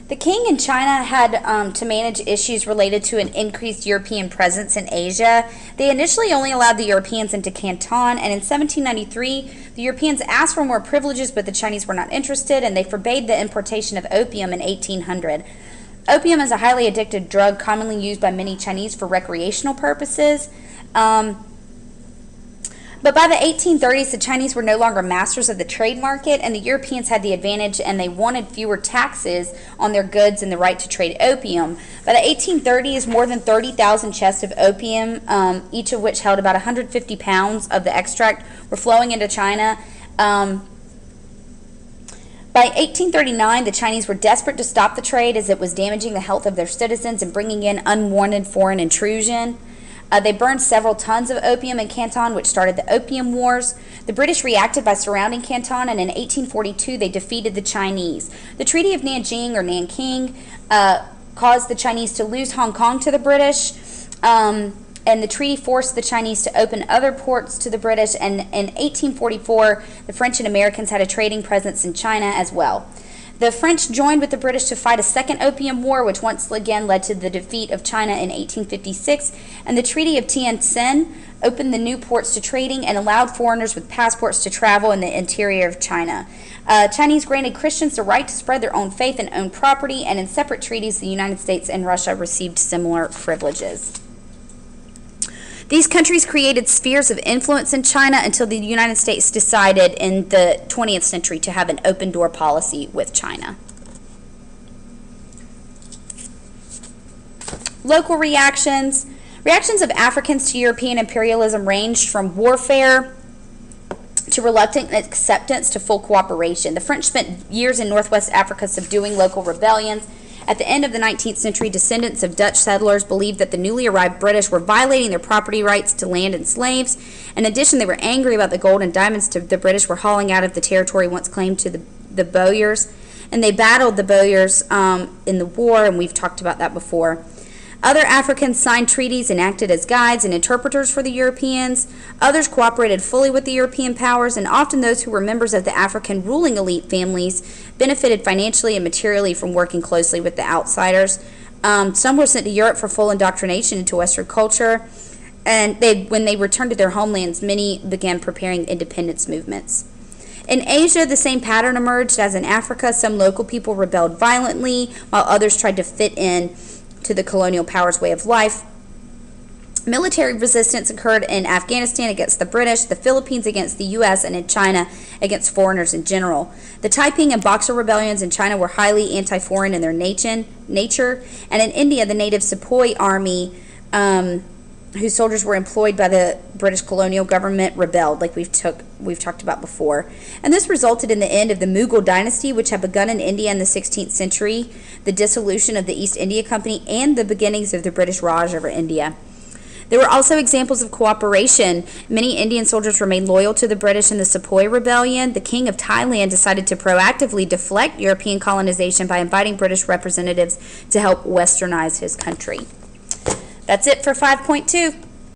The king in China had to manage issues related to an increased European presence in Asia. They initially only allowed the Europeans into Canton, and in 1793, the Europeans asked for more privileges, but the Chinese were not interested, and they forbade the importation of opium in 1800. Opium is a highly addictive drug commonly used by many Chinese for recreational purposes. But by the 1830s, the Chinese were no longer masters of the trade market, and the Europeans had the advantage, and they wanted fewer taxes on their goods and the right to trade opium. By the 1830s, more than 30,000 chests of opium, each of which held about 150 pounds of the extract, were flowing into China. By 1839, the Chinese were desperate to stop the trade as it was damaging the health of their citizens and bringing in unwanted foreign intrusion. They burned several tons of opium in Canton, which started the Opium Wars. The British reacted by surrounding Canton, and in 1842 they defeated the Chinese. The Treaty of Nanjing, or Nanking, caused the Chinese to lose Hong Kong to the British, and the treaty forced the Chinese to open other ports to the British, and in 1844 the French and Americans had a trading presence in China as well. The French joined with the British to fight a second Opium War, which once again led to the defeat of China in 1856, and the Treaty of Tientsin opened the new ports to trading and allowed foreigners with passports to travel in the interior of China. Chinese granted Christians the right to spread their own faith and own property, and in separate treaties, the United States and Russia received similar privileges. These countries created spheres of influence in China until the United States decided in the 20th century to have an open door policy with China. Local reactions. Reactions of Africans to European imperialism ranged from warfare to reluctant acceptance to full cooperation. The French spent years in Northwest Africa subduing local rebellions. At the end of the 19th century, descendants of Dutch settlers believed that the newly arrived British were violating their property rights to land and slaves. In addition, they were angry about the gold and diamonds the British were hauling out of the territory once claimed to the Boyars. And they battled the Boyars in the war, and we've talked about that before. Other Africans signed treaties and acted as guides and interpreters for the Europeans. Others cooperated fully with the European powers, and often those who were members of the African ruling elite families benefited financially and materially from working closely with the outsiders. Some were sent to Europe for full indoctrination into Western culture, and when they returned to their homelands, many began preparing independence movements. In Asia, the same pattern emerged as in Africa. Some local people rebelled violently, while others tried to fit in to the colonial powers' way of life. Military resistance occurred in Afghanistan against the British, the Philippines against the U.S., and in China against foreigners in general. The Taiping and Boxer rebellions in China were highly anti-foreign in their nature, and in India, the native Sepoy army, whose soldiers were employed by the British colonial government, rebelled, like we've talked about before. And this resulted in the end of the Mughal dynasty, which had begun in India in the 16th century, the dissolution of the East India Company, and the beginnings of the British Raj over India. There were also examples of cooperation. Many Indian soldiers remained loyal to the British in the Sepoy Rebellion. The King of Thailand decided to proactively deflect European colonization by inviting British representatives to help westernize his country. That's it for 5.2.